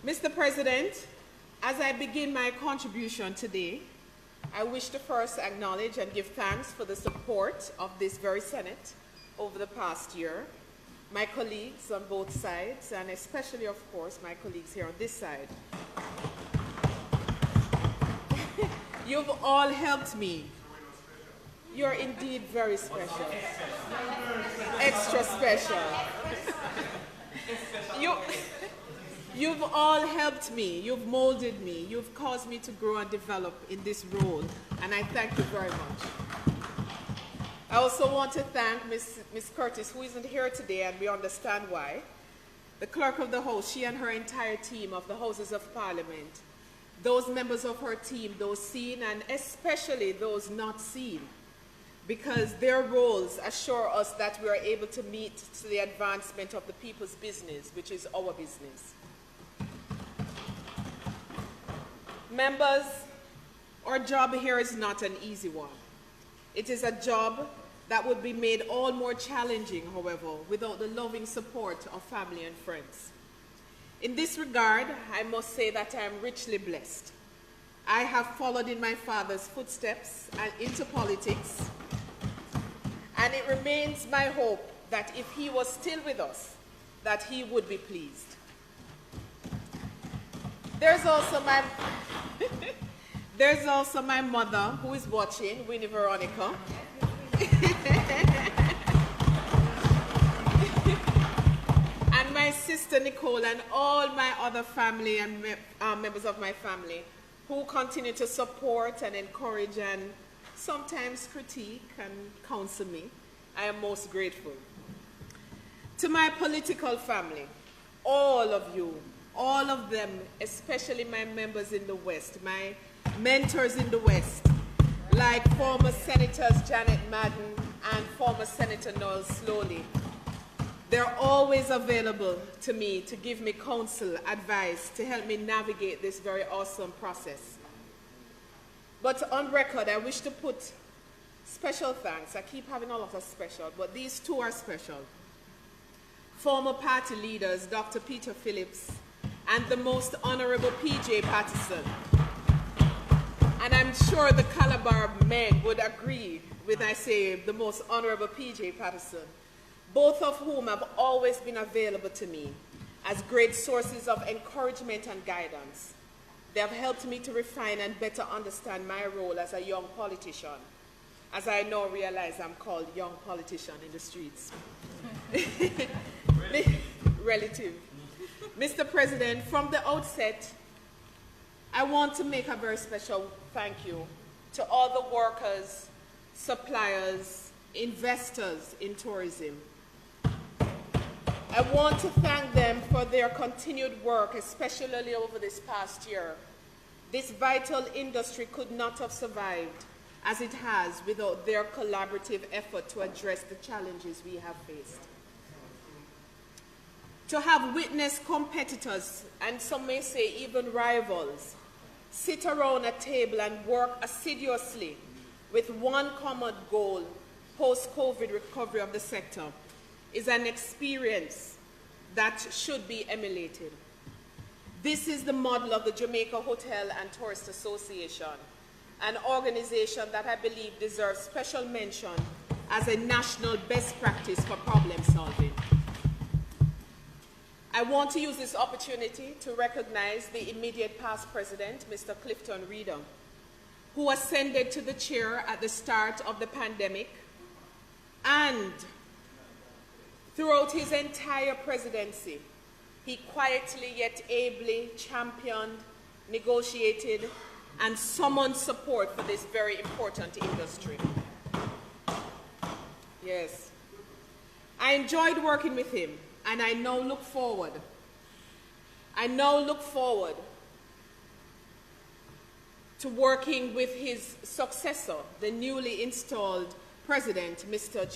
Mr. President, as I begin my contribution today, I wish to first acknowledge and give thanks for the support of this very Senate over the past year, my colleagues on both sides, and especially, of course, my colleagues here on this side. You've all helped me. You're indeed very special. Extra special. You've all helped me. You've molded me. You've caused me to grow and develop in this role, and I thank you very much. I also want to thank Ms. Curtis, who isn't here today, and we understand why. The Clerk of the House, she and her entire team of the Houses of Parliament, those members of her team, those seen and especially those not seen, because their roles assure us that we are able to meet to the advancement of the people's business, which is our business. Members, our job here is not an easy one. It is a job that would be made all more challenging, however, without the loving support of family and friends. In this regard, I must say that I am richly blessed. I have followed in my father's footsteps and into politics, and it remains my hope that if he was still with us, that he would be pleased. There's also my mother who is watching, Winnie Veronica. And my sister Nicole and all my other family and members of my family who continue to support and encourage and sometimes critique and counsel me. I am most grateful. To my political family, all of you, all of them, especially my members in the West, my mentors in the West, like former Senators Janet Madden and former Senator Noel Slowly. They're always available to me to give me counsel, advice, to help me navigate this very awesome process. But on record, I wish to put special thanks. I keep having all of us special, but these two are special. Former party leaders, Dr. Peter Phillips and the most honorable P.J. Patterson. And I'm sure the Calabar men would agree when I say the most honorable P.J. Patterson, both of whom have always been available to me as great sources of encouragement and guidance. They have helped me to refine and better understand my role as a young politician, as I now realize I'm called young politician in the streets. Relative. Mr. President, from the outset, I want to make a very special thank you to all the workers, suppliers, investors in tourism. I want to thank them for their continued work, especially over this past year. This vital industry could not have survived as it has without their collaborative effort to address the challenges we have faced. To have witnessed competitors, and some may say even rivals, sit around a table and work assiduously with one common goal, post-COVID recovery of the sector, is an experience that should be emulated. This is the model of the Jamaica Hotel and Tourist Association, an organization that I believe deserves special mention as a national best practice for problem solving. I want to use this opportunity to recognize the immediate past president, Mr. Clifton Reeder, who ascended to the chair at the start of the pandemic, and throughout his entire presidency, he quietly yet ably championed, negotiated, and summoned support for this very important industry. Yes. I enjoyed working with him, and I now look forward to working with his successor, the newly installed president, Mr.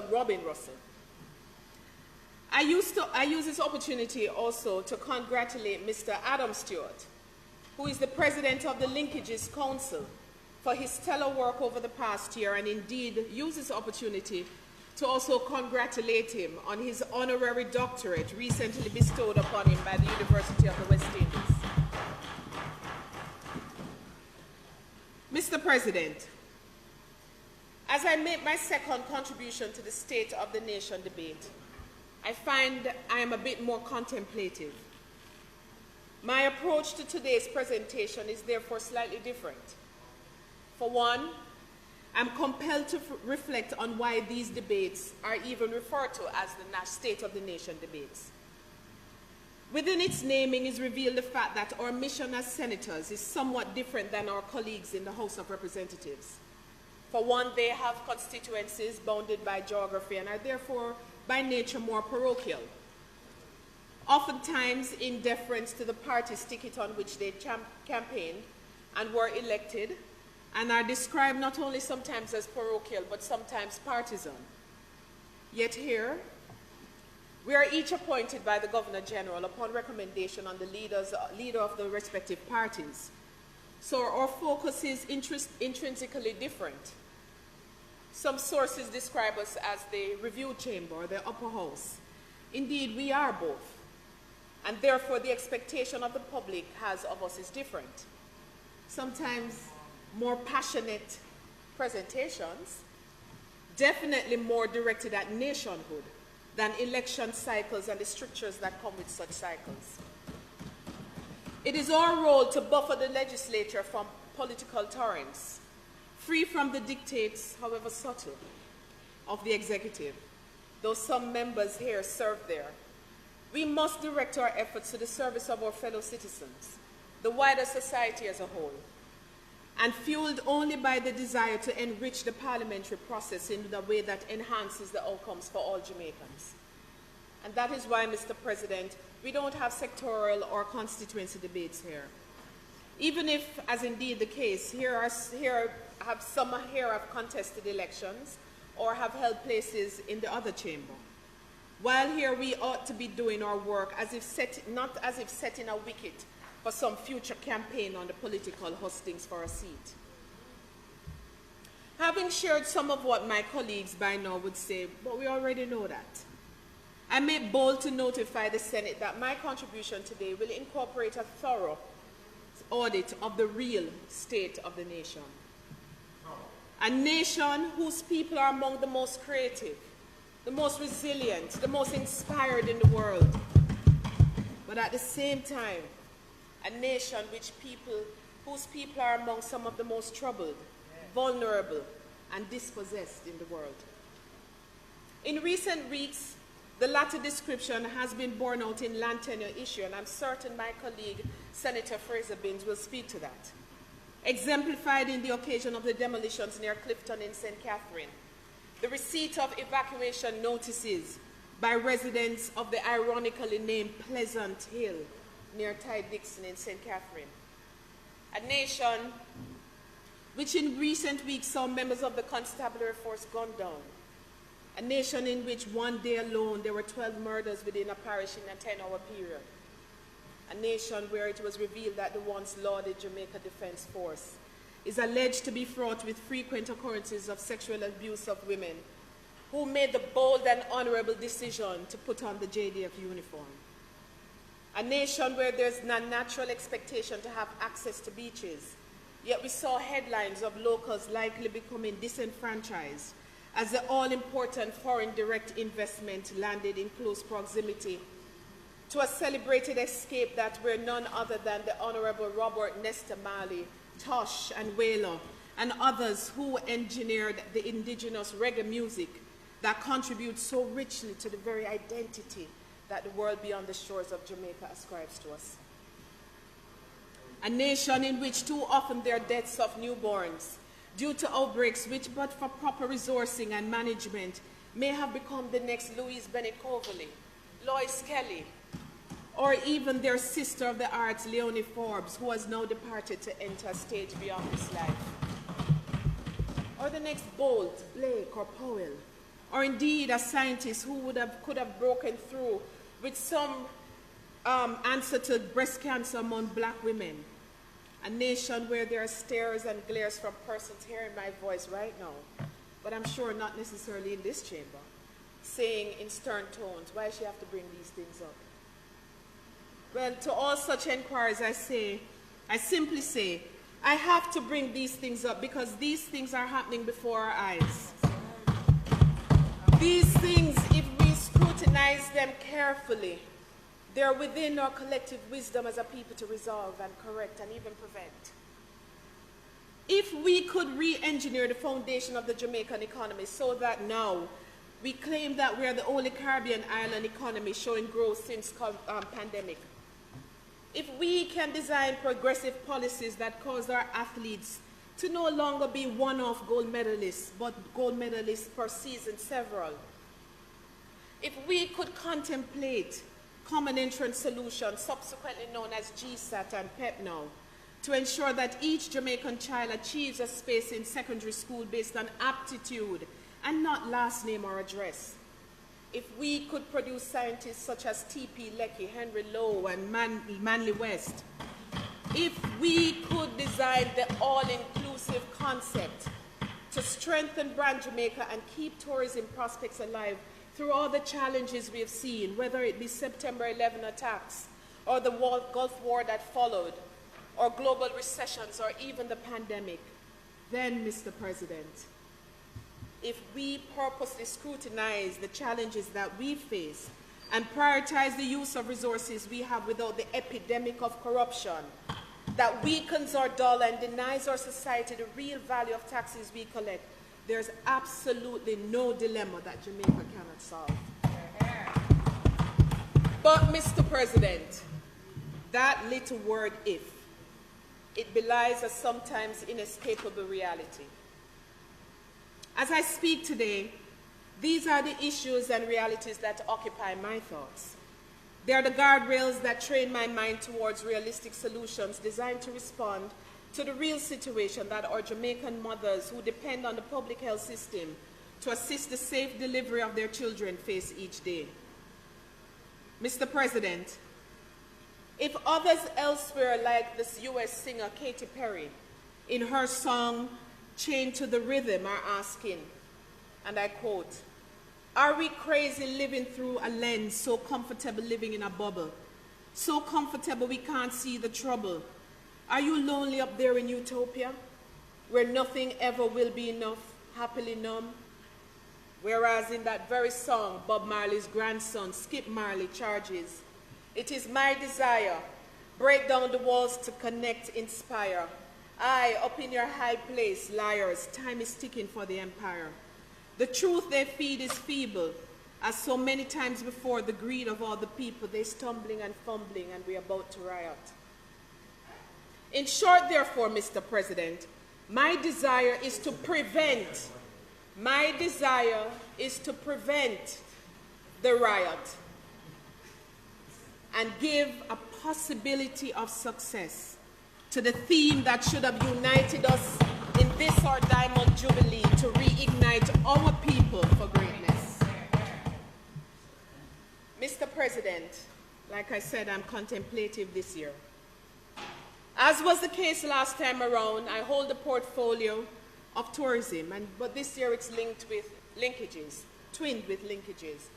Robin Russell. I use this opportunity also to congratulate Mr. Adam Stewart, who is the president of the Linkages Council, for his stellar work over the past year, and indeed use this opportunity to also congratulate him on his honorary doctorate recently bestowed upon him by the University of the West Indies. Mr. President, as I make my second contribution to the State of the Nation debate, I find I am a bit more contemplative. My approach to today's presentation is therefore slightly different. For one, I'm compelled to reflect on why these debates are even referred to as the State of the Nation debates. Within its naming is revealed the fact that our mission as senators is somewhat different than our colleagues in the House of Representatives. For one, they have constituencies bounded by geography and are therefore by nature more parochial, oftentimes in deference to the party's ticket on which they campaigned and were elected, and are described not only sometimes as parochial, but sometimes partisan. Yet here, we are each appointed by the Governor General upon recommendation on the leader of the respective parties. So our focus is intrinsically different. Some sources describe us as the review chamber or the upper house. Indeed, we are both. And therefore, the expectation of the public has of us is different. Sometimes more passionate presentations, definitely more directed at nationhood than election cycles and the strictures that come with such cycles. It is our role to buffer the legislature from political torrents, free from the dictates, however subtle, of the executive, though some members here serve there. We must direct our efforts to the service of our fellow citizens, the wider society as a whole, and fueled only by the desire to enrich the parliamentary process in a way that enhances the outcomes for all Jamaicans. And that is why, Mr. President, we don't have sectoral or constituency debates here. Even if, as indeed the case, some here have contested elections or have held places in the other chamber. While here we ought to be doing our work not as if setting a wicket for some future campaign on the political hustings for a seat. Having shared some of what my colleagues by now would say, but we already know that, I make bold to notify the Senate that my contribution today will incorporate a thorough audit of the real state of the nation. A nation whose people are among the most creative, the most resilient, the most inspired in the world. But at the same time, a nation whose people are among some of the most troubled, vulnerable, and dispossessed in the world. In recent weeks, the latter description has been borne out in land tenure issue, and I'm certain my colleague, Senator Fraser Binns, will speak to that. Exemplified in the occasion of the demolitions near Clifton in St. Catherine, the receipt of evacuation notices by residents of the ironically named Pleasant Hill near Ty Dixon in St. Catherine. A nation which in recent weeks saw members of the constabulary force gunned down. A nation in which one day alone there were 12 murders within a parish in a 10-hour period. A nation where it was revealed that the once lauded Jamaica Defense Force is alleged to be fraught with frequent occurrences of sexual abuse of women who made the bold and honorable decision to put on the JDF uniform. A nation where there's a natural expectation to have access to beaches, yet we saw headlines of locals likely becoming disenfranchised as the all-important foreign direct investment landed in close proximity to a celebrated escape that were none other than the Honorable Robert Nesta Marley, Tosh and Whaler, and others who engineered the indigenous reggae music that contributes so richly to the very identity that the world beyond the shores of Jamaica ascribes to us. A nation in which too often there are deaths of newborns due to outbreaks which, but for proper resourcing and management, may have become the next Louise Bennett Coverley, Lois Kelly, or even their sister of the arts, Leonie Forbes, who has now departed to enter a stage beyond this life. Or the next Bolt, Blake, or Powell, or indeed a scientist who could have broken through with some answer to breast cancer among black women. A nation where there are stares and glares from persons hearing my voice right now, but I'm sure not necessarily in this chamber, saying in stern tones, why she have to bring these things up? Well, to all such inquiries, I simply say, I have to bring these things up because these things are happening before our eyes. These things, if we scrutinize them carefully, they're within our collective wisdom as a people to resolve and correct and even prevent. If we could re-engineer the foundation of the Jamaican economy so that now we claim that we are the only Caribbean island economy showing growth since pandemic, if we can design progressive policies that cause our athletes to no longer be one-off gold medalists, but gold medalists per season, several. If we could contemplate common entrance solutions, subsequently known as GSAT and PEP now, to ensure that each Jamaican child achieves a space in secondary school based on aptitude and not last name or address. If we could produce scientists such as T.P. Lecky, Henry Lowe, and Manley West, if we could design the all-inclusive concept to strengthen brand Jamaica and keep tourism prospects alive through all the challenges we have seen, whether it be September 11 attacks, or the Gulf War that followed, or global recessions, or even the pandemic, then, Mr. President, if we purposely scrutinize the challenges that we face and prioritize the use of resources we have without the epidemic of corruption that weakens our dollar and denies our society the real value of taxes we collect, there's absolutely no dilemma that Jamaica cannot solve. But, Mr. President, that little word if, it belies a sometimes inescapable reality. As I speak today, these are the issues and realities that occupy my thoughts. They are the guardrails that train my mind towards realistic solutions designed to respond to the real situation that our Jamaican mothers who depend on the public health system to assist the safe delivery of their children face each day. Mr. President, if others elsewhere, like this U.S. singer Katy Perry, in her song Chained to the Rhythm, are asking, and I quote, "Are we crazy living through a lens, so comfortable living in a bubble, so comfortable we can't see the trouble? Are you lonely up there in utopia, where nothing ever will be enough, happily numb?" Whereas in that very song, Bob Marley's grandson, Skip Marley, charges, "It is my desire, break down the walls to connect, inspire. I, up in your high place, liars, time is ticking for the empire. The truth they feed is feeble, as so many times before the greed of all the people, they stumbling and fumbling, and we're about to riot." In short, therefore, Mr. President, my desire is to prevent the riot and give a possibility of success to the theme that should have united us in this our Diamond Jubilee to reignite our people for greatness. Mr. President, like I said, I'm contemplative this year. As was the case last time around, I hold a portfolio of tourism, but this year it's linked with linkages, twinned with linkages,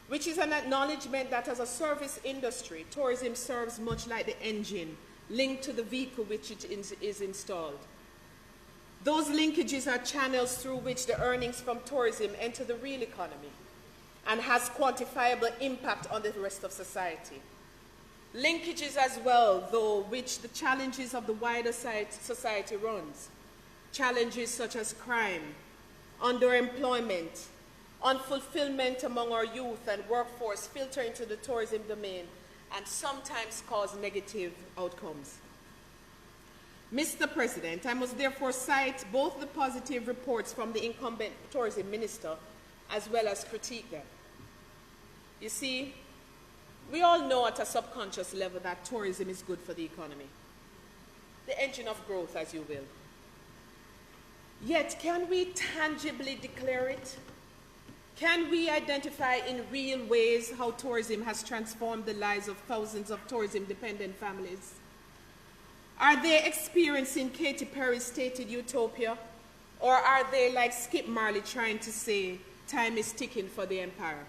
which is an acknowledgement that as a service industry, tourism serves much like the engine linked to the vehicle which it is installed. Those linkages are channels through which the earnings from tourism enter the real economy and has quantifiable impact on the rest of society. Linkages as well, though, which the challenges of the wider society runs. Challenges such as crime, underemployment, unfulfillment among our youth and workforce filter into the tourism domain and sometimes cause negative outcomes. Mr. President, I must therefore cite both the positive reports from the incumbent tourism minister as well as critique them. You see, we all know at a subconscious level that tourism is good for the economy, the engine of growth, as you will. Yet, can we tangibly declare it? Can we identify in real ways how tourism has transformed the lives of thousands of tourism-dependent families? Are they experiencing Katy Perry's stated utopia? Or are they, like Skip Marley, trying to say, time is ticking for the empire.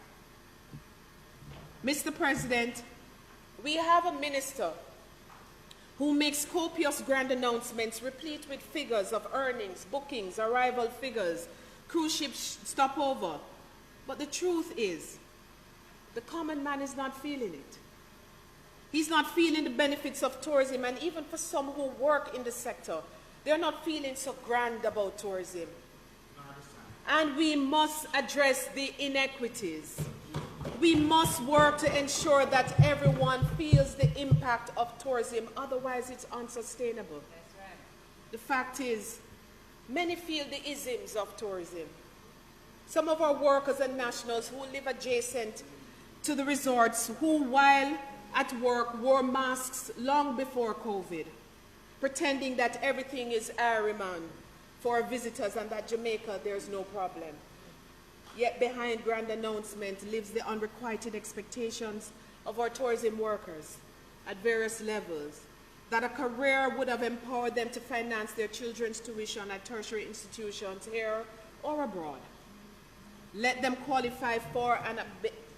Mr. President, we have a minister who makes copious grand announcements replete with figures of earnings, bookings, arrival figures, cruise ship stopover. But the truth is, the common man is not feeling it. He's not feeling the benefits of tourism, and even for some who work in the sector, they're not feeling so grand about tourism. And we must address the inequities. We must work to ensure that everyone feels the impact of tourism, otherwise it's unsustainable. That's right. The fact is, many feel the isms of tourism. Some of our workers and nationals who live adjacent to the resorts, who while at work wore masks long before COVID, pretending that everything is Ariman for our visitors and that Jamaica there's no problem. Yet behind grand announcement lives the unrequited expectations of our tourism workers at various levels, that a career would have empowered them to finance their children's tuition at tertiary institutions here or abroad. Let them qualify for and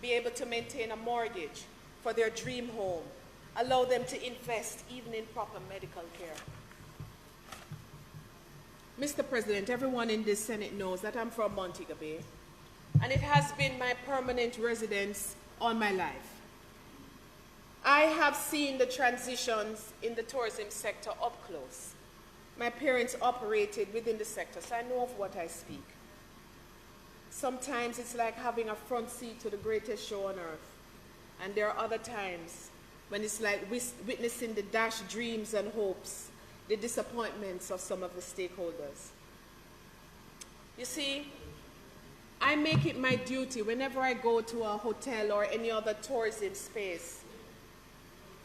be able to maintain a mortgage for their dream home. Allow them to invest even in proper medical care. Mr. President, everyone in this Senate knows that I'm from Montego Bay, and it has been my permanent residence all my life. I have seen the transitions in the tourism sector up close. My parents operated within the sector, so I know of what I speak. Sometimes it's like having a front seat to the greatest show on earth. And there are other times when it's like witnessing the dashed dreams and hopes, the disappointments of some of the stakeholders. You see, I make it my duty whenever I go to a hotel or any other tourism space.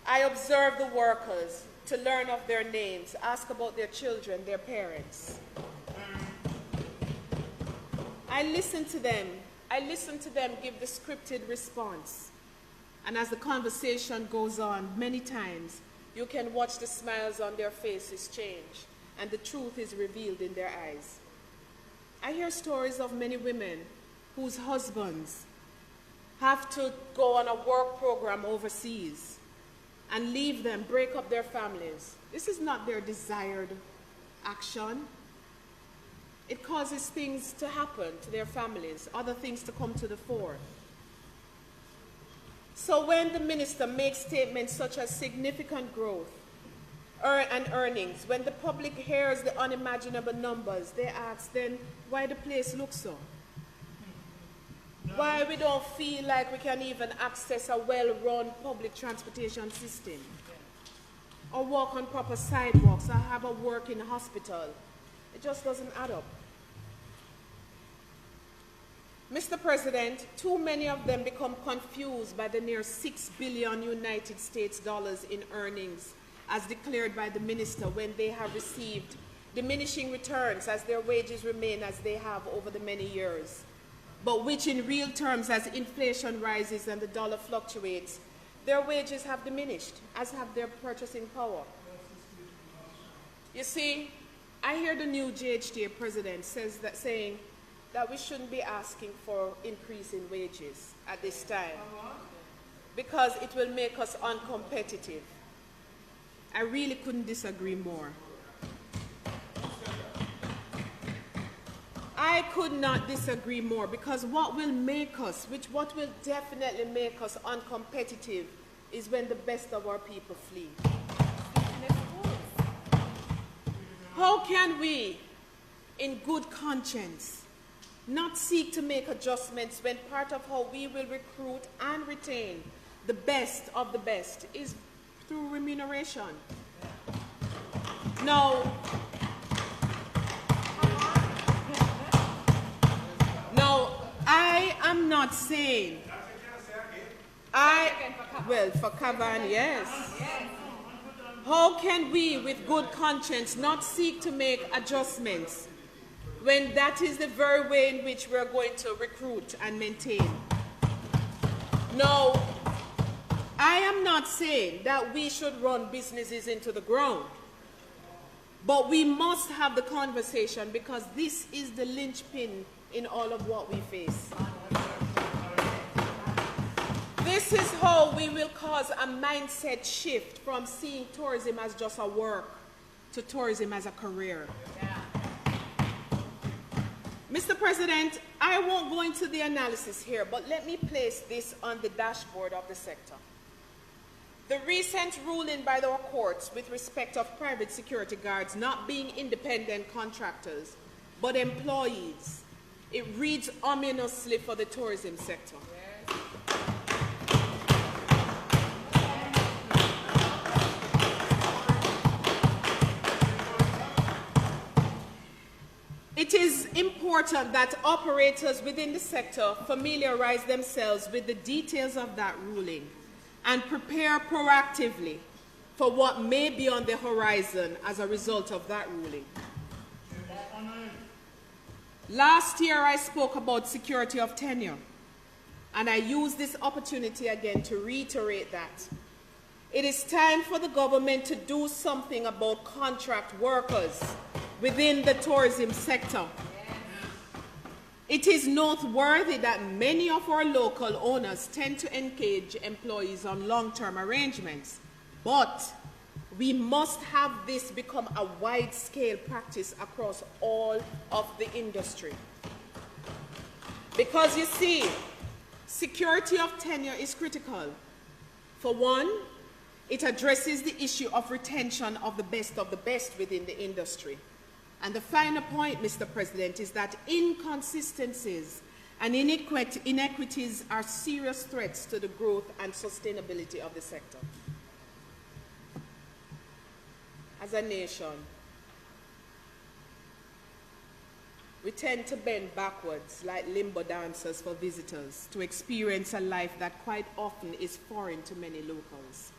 I observe the workers to learn of their names, ask about their children, their parents. I listen to them give the scripted response. And as the conversation goes on, many times, you can watch the smiles on their faces change, and the truth is revealed in their eyes. I hear stories of many women whose husbands have to go on a work program overseas and leave them, break up their families. This is not their desired action. It causes things to happen to their families, other things to come to the fore. So when the minister makes statements such as significant growth and earnings, when the public hears the unimaginable numbers, they ask then why the place looks so. Why we don't feel like we can even access a well-run public transportation system, or walk on proper sidewalks, or have a working hospital. It just doesn't add up. Mr. President, too many of them become confused by the near $6 billion United States dollars in earnings as declared by the minister when they have received diminishing returns as their wages remain as they have over the many years, but which in real terms as inflation rises and the dollar fluctuates, their wages have diminished, as have their purchasing power. You see, I hear the new JHTA president saying that we shouldn't be asking for increase in wages at this time because it will make us uncompetitive. I really couldn't disagree more. I could not disagree more, because what will definitely make us uncompetitive is when the best of our people flee. How can we, in good conscience, not seek to make adjustments when part of how we will recruit and retain the best of the best is through remuneration? No, I am not saying, for Cavan, yes. How can we, with good conscience, not seek to make adjustments when that is the very way in which we're going to recruit and maintain? No, I am not saying that we should run businesses into the ground, but we must have the conversation, because this is the linchpin in all of what we face. This is how we will cause a mindset shift from seeing tourism as just a work to tourism as a career. Mr. President, I won't go into the analysis here, but let me place this on the dashboard of the sector. The recent ruling by the courts with respect of private security guards not being independent contractors, but employees, it reads ominously for the tourism sector. It is important that operators within the sector familiarize themselves with the details of that ruling and prepare proactively for what may be on the horizon as a result of that ruling. Last year I spoke about security of tenure, and I use this opportunity again to reiterate that. It is time for the government to do something about contract workers within the tourism sector. It is noteworthy that many of our local owners tend to engage employees on long-term arrangements, but we must have this become a wide-scale practice across all of the industry. Because you see, security of tenure is critical. For one, it addresses the issue of retention of the best within the industry. And the final point, Mr. President, is that inconsistencies and inequities are serious threats to the growth and sustainability of the sector. As a nation, we tend to bend backwards like limbo dancers for visitors to experience a life that quite often is foreign to many locals.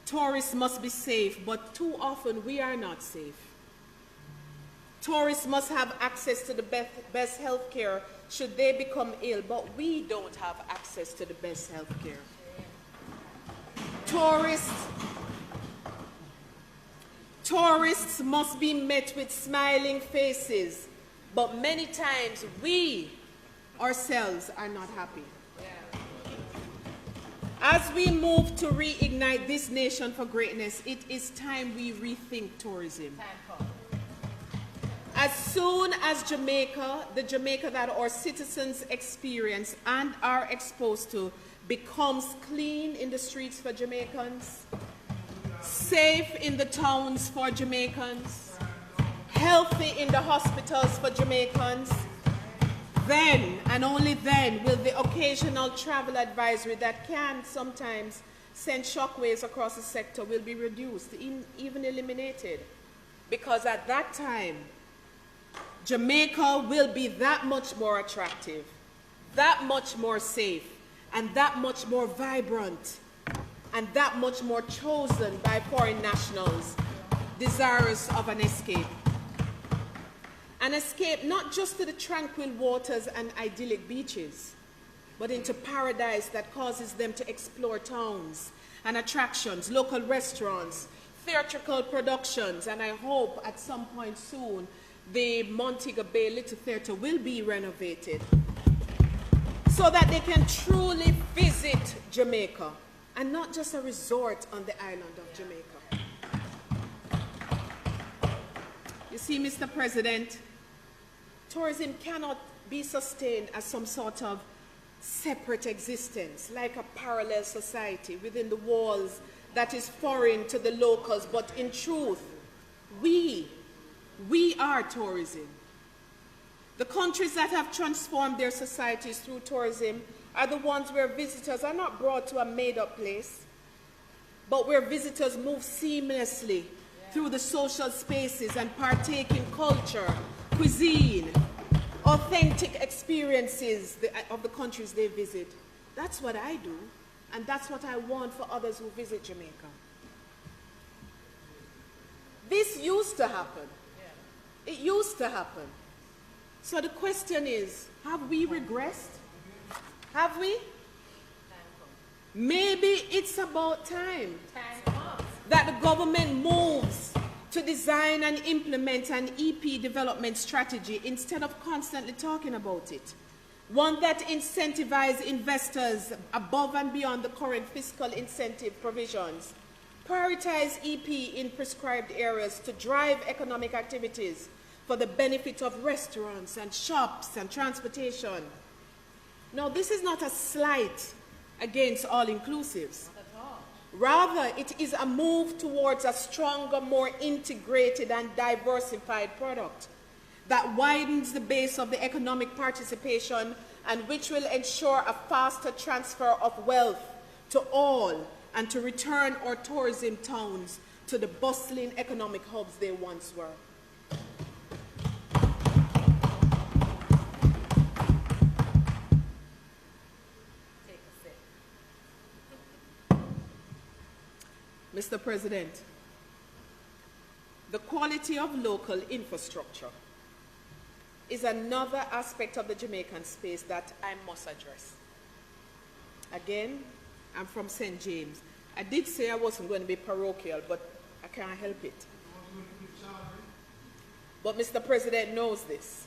Tourists must be safe, but too often we are not safe. Tourists must have access to the best health care should they become ill, but we don't have access to the best health care. Tourists must be met with smiling faces, but many times we ourselves are not happy. As we move to reignite this nation for greatness, it is time we rethink tourism. As soon as Jamaica, the Jamaica that our citizens experience and are exposed to, becomes clean in the streets for Jamaicans, safe in the towns for Jamaicans, healthy in the hospitals for Jamaicans, then and only then will the occasional travel advisory that can sometimes send shockwaves across the sector will be reduced, even eliminated. Because at that time, Jamaica will be that much more attractive, that much more safe, and that much more vibrant, and that much more chosen by foreign nationals desirous of an escape. An escape not just to the tranquil waters and idyllic beaches, but into paradise that causes them to explore towns and attractions, local restaurants, theatrical productions, and I hope at some point soon the Montego Bay Little Theatre will be renovated so that they can truly visit Jamaica and not just a resort on the island of Jamaica. You see, Mr. President, tourism cannot be sustained as some sort of separate existence, like a parallel society within the walls that is foreign to the locals, but in truth, we are tourism. The countries that have transformed their societies through tourism are the ones where visitors are not brought to a made-up place, but where visitors move seamlessly through the social spaces and partake in culture, cuisine, authentic experiences of the countries they visit. That's what I do, and that's what I want for others who visit Jamaica. This used to happen. It used to happen. So the question is, have we regressed? Have we? Maybe it's about time that the government moves to design and implement an EP development strategy instead of constantly talking about it. One that incentivizes investors above and beyond the current fiscal incentive provisions. Prioritize EP in prescribed areas to drive economic activities for the benefit of restaurants and shops and transportation. Now, this is not a slight against all-inclusives. Rather, it is a move towards a stronger, more integrated and diversified product that widens the base of the economic participation and which will ensure a faster transfer of wealth to all and to return our tourism towns to the bustling economic hubs they once were. Mr. President, the quality of local infrastructure is another aspect of the Jamaican space that I must address. Again, I'm from St. James. I did say I wasn't going to be parochial, but I can't help it. But Mr. President knows this.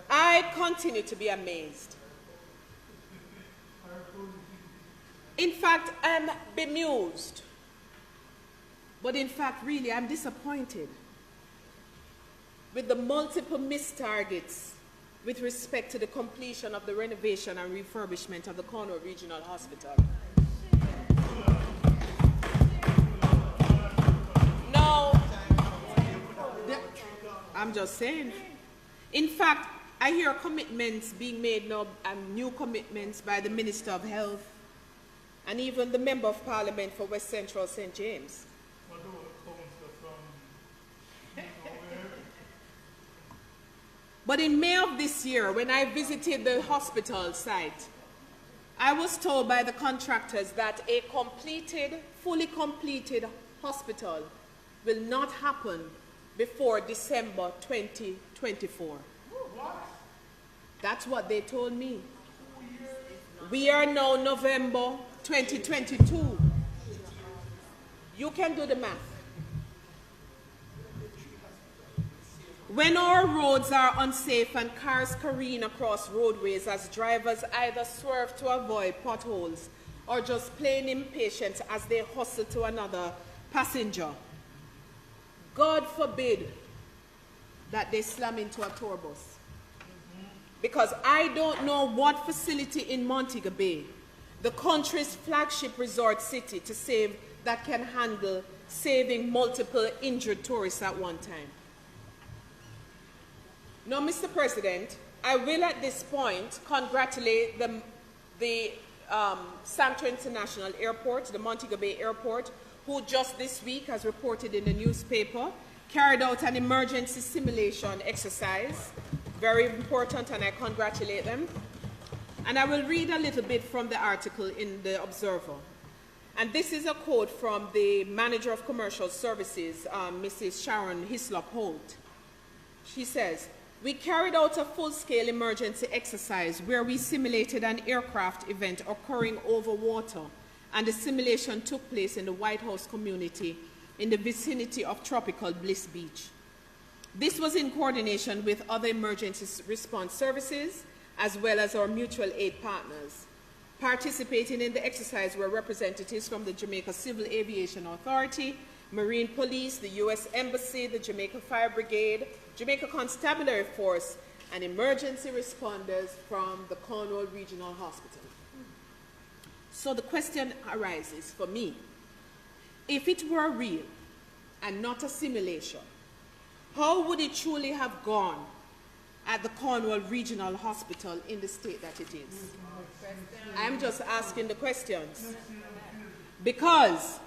I continue to be amazed. In fact, I'm bemused. But in fact, really, I'm disappointed with the multiple missed targets with respect to the completion of the renovation and refurbishment of the Cornwall Regional Hospital. No, I'm just saying. In fact, I hear commitments being made now, new commitments by the Minister of Health and even the Member of Parliament for West Central St. James. But in May of this year, when I visited the hospital site, I was told by the contractors that a fully completed hospital will not happen before December 2024. What? That's what they told me. We are now November 2022. You can do the math. When our roads are unsafe and cars careen across roadways as drivers either swerve to avoid potholes or just plain impatient as they hustle to another passenger, God forbid that they slam into a tour bus. Because I don't know what facility in Montego Bay, the country's flagship resort city, that can handle saving multiple injured tourists at one time. Now, Mr. President, I will at this point congratulate the Santo International Airport, the Montego Bay Airport, who just this week, as reported in the newspaper, carried out an emergency simulation exercise. Very important, and I congratulate them. And I will read a little bit from the article in the Observer. And this is a quote from the Manager of Commercial Services, Mrs. Sharon Hislop Holt. She says, "We carried out a full-scale emergency exercise where we simulated an aircraft event occurring over water, and the simulation took place in the White House community in the vicinity of tropical Bliss Beach. This was in coordination with other emergency response services, as well as our mutual aid partners. Participating in the exercise were representatives from the Jamaica Civil Aviation Authority, Marine Police, the U.S. Embassy, the Jamaica Fire Brigade, Jamaica Constabulary Force, and emergency responders from the Cornwall Regional Hospital." So the question arises for me, if it were real and not a simulation, how would it truly have gone at the Cornwall Regional Hospital in the state that it is? I'm just asking the questions. Because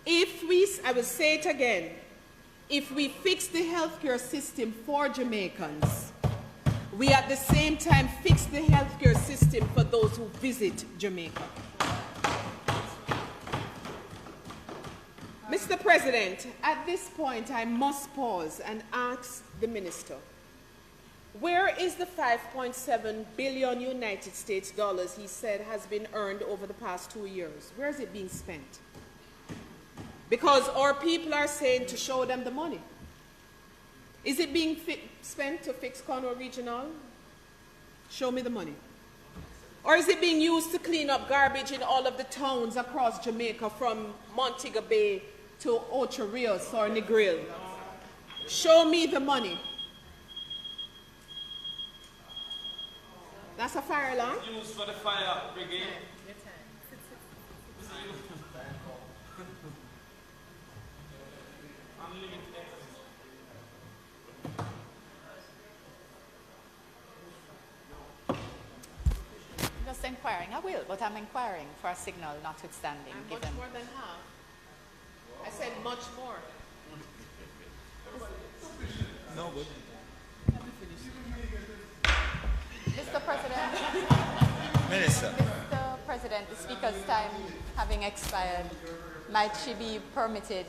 I will say it again, if we fix the healthcare system for Jamaicans, we at the same time fix the healthcare system for those who visit Jamaica. Mr. President, at this point I must pause and ask the Minister, where is the 5.7 billion United States dollars he said has been earned over the past 2 years? Where is it being spent? Because our people are saying to show them the money. Is it being spent to fix Conroe Regional? Show me the money. Or is it being used to clean up garbage in all of the towns across Jamaica from Montego Bay to Ocho Rios or Negril? Show me the money. That's a fire alarm? Used for the fire brigade. Just inquiring. I will, but I'm inquiring for a signal notwithstanding. And much more than half. I said much more. No, but Mr. President. Minister. Mr. President, the Speaker's time having expired, might she be permitted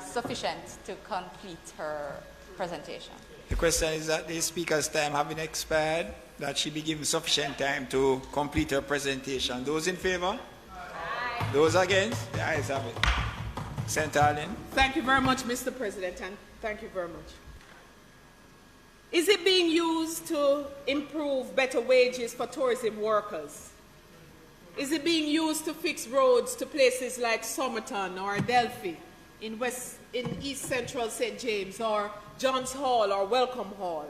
sufficient to complete her presentation? The question is that the Speaker's time having expired, that she be given sufficient time to complete her presentation. Those in favor? Aye. Those against? The ayes have it. Senator Allen. Thank you very much, Mr. President, and thank you very much. Is it being used to improve better wages for tourism workers? Is it being used to fix roads to places like Somerton or Adelphi in East Central St. James, or Johns Hall or Welcome Hall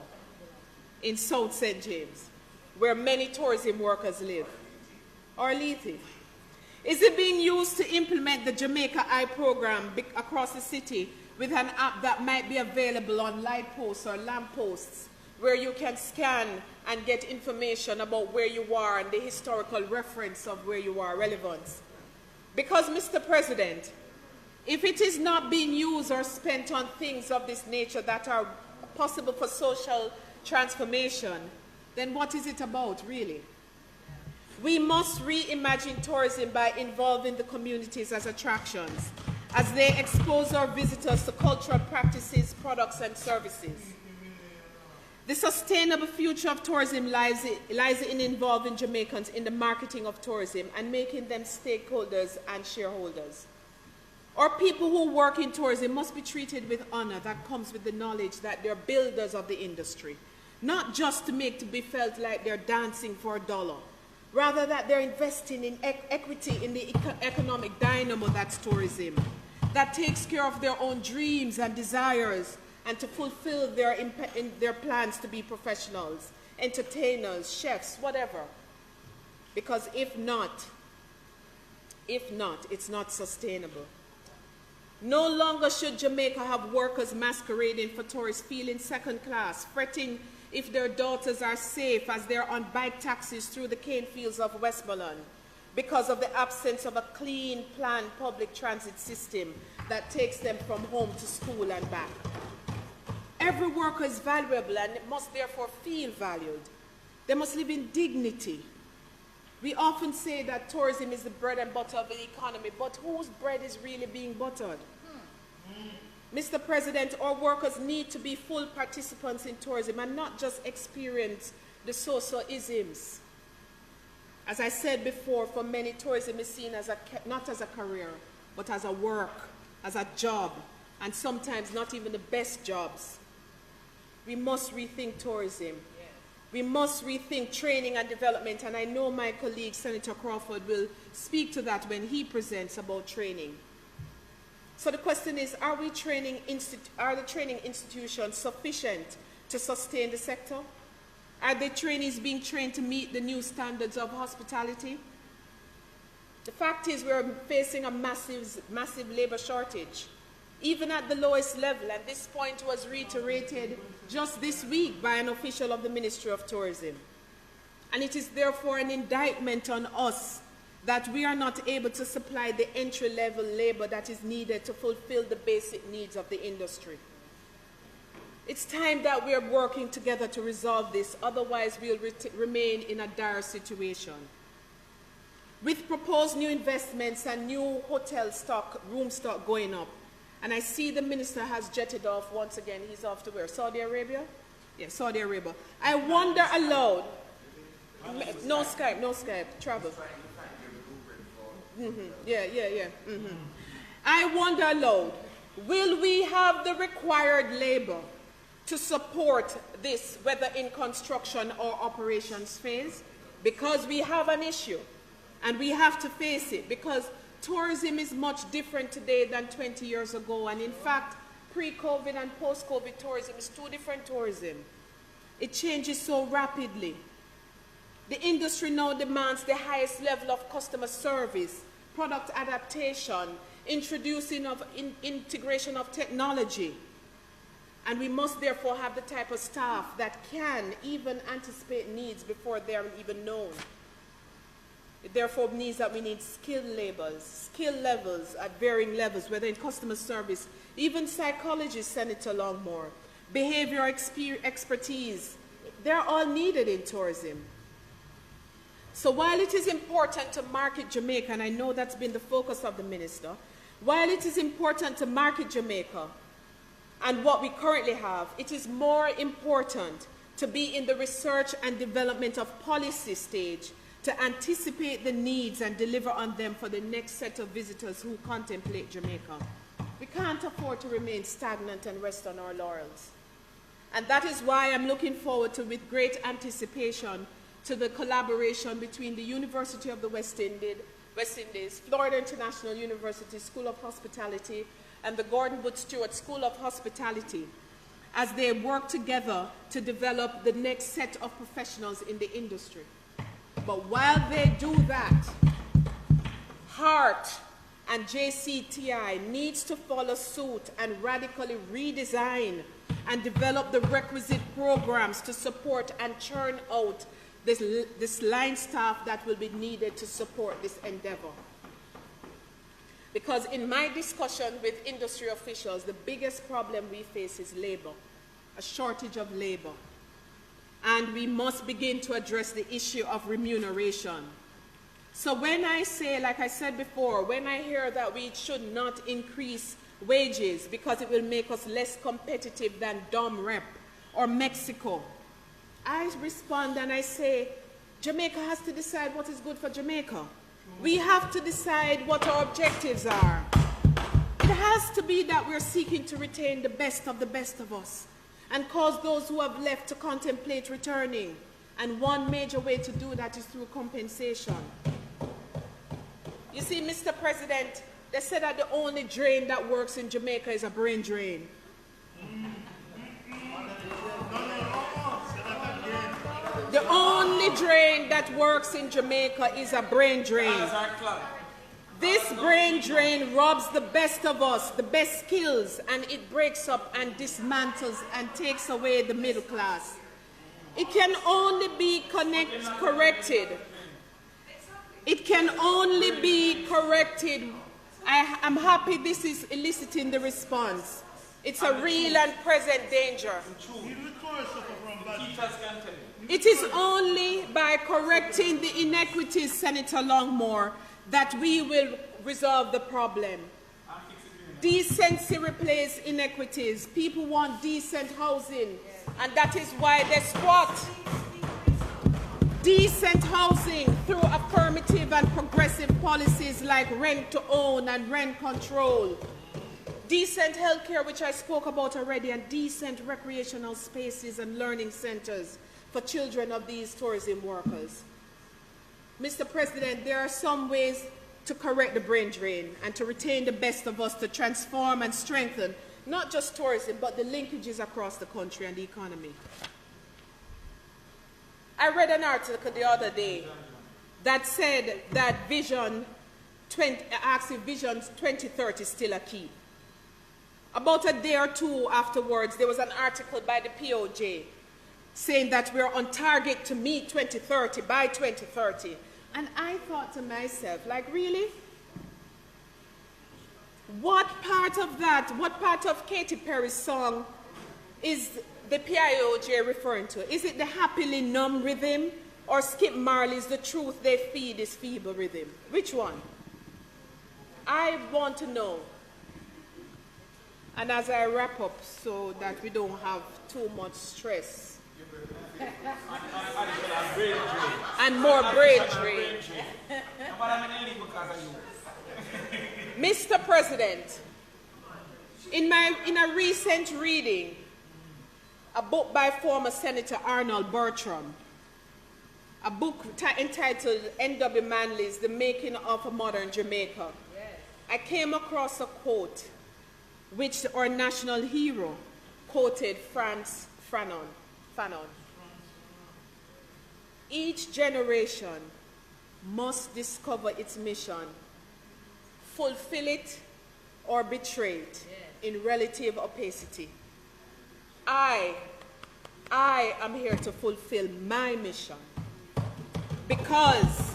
in South St. James, where many tourism workers live, or Lethe? Is it being used to implement the Jamaica Eye program across the city with an app that might be available on light posts or lamp posts, where you can scan and get information about where you are and the historical reference of where you are, relevance? Because, Mr. President, if it is not being used or spent on things of this nature that are possible for social transformation, then what is it about, really? We must reimagine tourism by involving the communities as attractions, as they expose our visitors to cultural practices, products, and services. The sustainable future of tourism lies in involving Jamaicans in the marketing of tourism and making them stakeholders and shareholders. Our people who work in tourism must be treated with honor that comes with the knowledge that they're builders of the industry, not just to make to be felt like they're dancing for a dollar, rather that they're investing in equity in the economic dynamo that's tourism, that takes care of their own dreams and desires and to fulfill their plans to be professionals, entertainers, chefs, whatever. Because if not, it's not sustainable. No longer should Jamaica have workers masquerading for tourists, feeling second class, fretting if their daughters are safe as they're on bike taxis through the cane fields of Westmoreland because of the absence of a clean, planned public transit system that takes them from home to school and back. Every worker is valuable and must therefore feel valued. They must live in dignity. We often say that tourism is the bread and butter of the economy, but whose bread is really being buttered? Mr. President, our workers need to be full participants in tourism and not just experience the so-so isms. As I said before, for many, tourism is seen as not as a career, but as a work, as a job, and sometimes not even the best jobs. We must rethink tourism. We must rethink training and development, and I know my colleague, Senator Crawford, will speak to that when he presents about training. So the question is, are the training institutions sufficient to sustain the sector? Are the trainees being trained to meet the new standards of hospitality? The fact is we're facing a massive labor shortage, even at the lowest level, and this point was reiterated just this week by an official of the Ministry of Tourism. And it is therefore an indictment on us that we are not able to supply the entry-level labor that is needed to fulfill the basic needs of the industry. It's time that we are working together to resolve this, otherwise we'll remain in a dire situation. With proposed new investments and new hotel stock, room stock going up, and I see the minister has jetted off once again. He's off to where? Saudi Arabia? Yeah, Saudi Arabia. I wonder aloud. No Skype, travel. Yeah. I wonder aloud, will we have the required labor to support this, whether in construction or operations phase? Because we have an issue, and we have to face it, because tourism is much different today than 20 years ago, and in fact, pre-COVID and post-COVID tourism is two different tourism. It changes so rapidly. The industry now demands the highest level of customer service, product adaptation, integration of technology. And we must therefore have the type of staff that can even anticipate needs before they are even known. It therefore means that we need skilled laborers, skill levels at varying levels, whether in customer service, even psychologists, Senator Longmore, behavioral expertise, they're all needed in tourism. So while it is important to market Jamaica, and I know that's been the focus of the minister, while it is important to market Jamaica and what we currently have, it is more important to be in the research and development of policy stage to anticipate the needs and deliver on them for the next set of visitors who contemplate Jamaica. We can't afford to remain stagnant and rest on our laurels. And that is why I'm looking forward to, with great anticipation, to the collaboration between the University of the West Indies, Florida International University School of Hospitality, and the Gordon Wood Stewart School of Hospitality, as they work together to develop the next set of professionals in the industry. But while they do that, HEART and JCTI needs to follow suit and radically redesign and develop the requisite programs to support and churn out this line staff that will be needed to support this endeavor. Because in my discussion with industry officials, the biggest problem we face is labor, a shortage of labor. And we must begin to address the issue of remuneration. So when I say, like I said before, when I hear that we should not increase wages because it will make us less competitive than Dom Rep or Mexico, I respond and I say, Jamaica has to decide what is good for Jamaica. We have to decide what our objectives are. It has to be that we're seeking to retain the best of us and cause those who have left to contemplate returning. And one major way to do that is through compensation. You see, Mr. President, they said that the only drain that works in Jamaica is a brain drain. The only drain that works in Jamaica is a brain drain. This brain drain robs the best of us, the best skills, and it breaks up and dismantles and takes away the middle class. It can only be corrected. It can only be corrected. I'm happy this is eliciting the response. It's a real and present danger. It is only by correcting the inequities, Senator Longmore, that we will resolve the problem. Decency replaces inequities. People want decent housing, and that is why they squat. Decent housing through affirmative and progressive policies like rent to own and rent control. Decent healthcare, which I spoke about already, and decent recreational spaces and learning centers for children of these tourism workers. Mr. President, there are some ways to correct the brain drain and to retain the best of us, to transform and strengthen not just tourism, but the linkages across the country and the economy. I read an article the other day that said that Vision 2030 is still a key. About a day or two afterwards, there was an article by the POJ saying that we're on target to meet 2030 by 2030. And I thought to myself, like, really? What part of that, what part of Katy Perry's song is the PIOJ referring to? Is it the happily numb rhythm, or Skip Marley's The Truth They Feed is Feeble rhythm? Which one? I want to know. And as I wrap up so that we don't have too much stress, and more brain drain. Mr. President, in a recent reading, a book by former Senator Arnold Bertram, a book entitled N.W. Manley's The Making of a Modern Jamaica, I came across a quote which our national hero quoted Frantz Fanon. Each generation must discover its mission, fulfill it or betray it in relative opacity. I am here to fulfill my mission because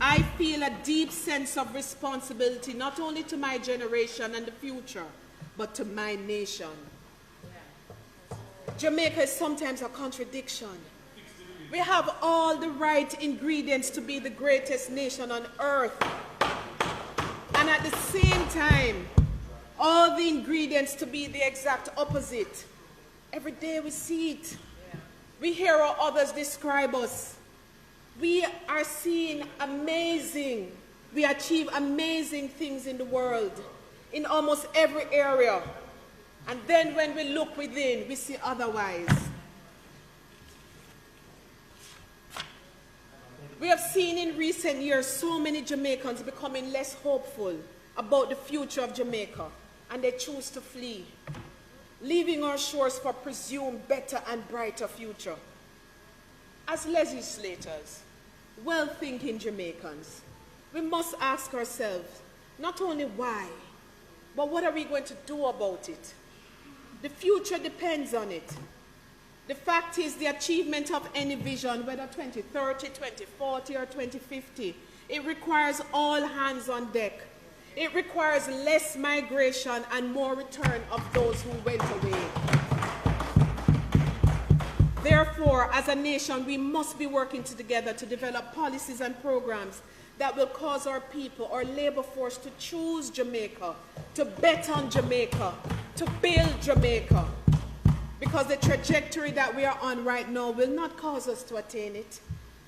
I feel a deep sense of responsibility not only to my generation and the future, but to my nation. Jamaica is sometimes a contradiction. We have all the right ingredients to be the greatest nation on earth. And at the same time, all the ingredients to be the exact opposite. Every day we see it. We hear how others describe us. We are seeing amazing, we achieve amazing things in the world, in almost every area. And then when we look within, we see otherwise. We have seen in recent years so many Jamaicans becoming less hopeful about the future of Jamaica, and they choose to flee, leaving our shores for presumed better and brighter future. As legislators, well-thinking Jamaicans, we must ask ourselves not only why, but what are we going to do about it? The future depends on it. The fact is, the achievement of any vision, whether 2030, 2040, or 2050, it requires all hands on deck. It requires less migration and more return of those who went away. Therefore, as a nation, we must be working together to develop policies and programs that will cause our people, our labor force, to choose Jamaica, to bet on Jamaica, to build Jamaica. Because the trajectory that we are on right now will not cause us to attain it.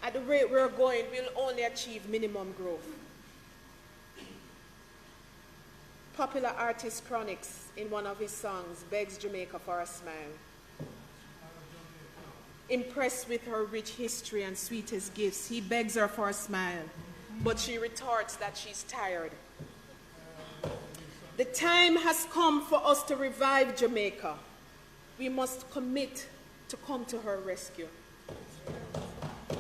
At the rate we're going, we'll only achieve minimum growth. Popular artist Chronix, in one of his songs, begs Jamaica for a smile. Impressed with her rich history and sweetest gifts, he begs her for a smile, but she retorts that she's tired. The time has come for us to revive Jamaica. We must commit to come to her rescue.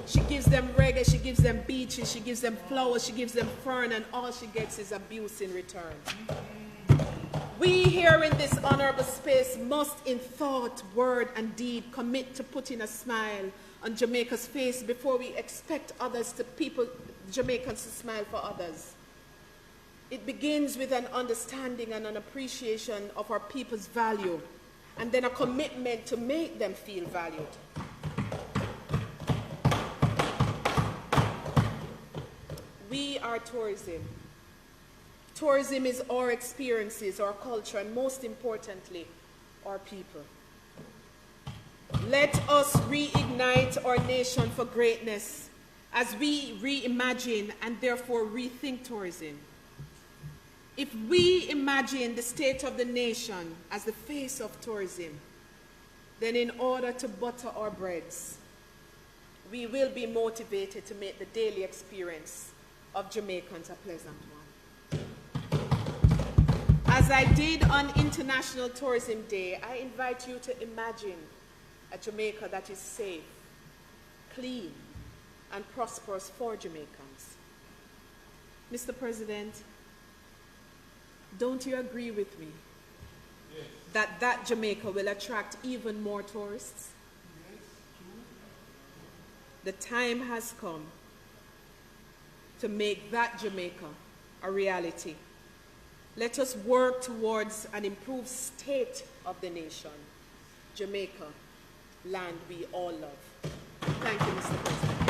She gives them reggae, she gives them beaches, she gives them flowers, she gives them fern, and all she gets is abuse in return. We here in this honorable space must, in thought, word, and deed, commit to putting a smile on Jamaica's face before we expect Jamaicans to smile for others. It begins with an understanding and an appreciation of our people's value, and then a commitment to make them feel valued. We are tourism. Tourism is our experiences, our culture, and most importantly, our people. Let us reignite our nation for greatness as we reimagine and therefore rethink tourism. If we imagine the state of the nation as the face of tourism, then in order to butter our breads, we will be motivated to make the daily experience of Jamaicans a pleasant one. As I did on International Tourism Day, I invite you to imagine a Jamaica that is safe, clean, and prosperous for Jamaicans. Mr. President, don't you agree with me that Jamaica will attract even more tourists? The time has come to make that Jamaica a reality. Let us work towards an improved state of the nation, Jamaica, land we all love. Thank you, Mr. President.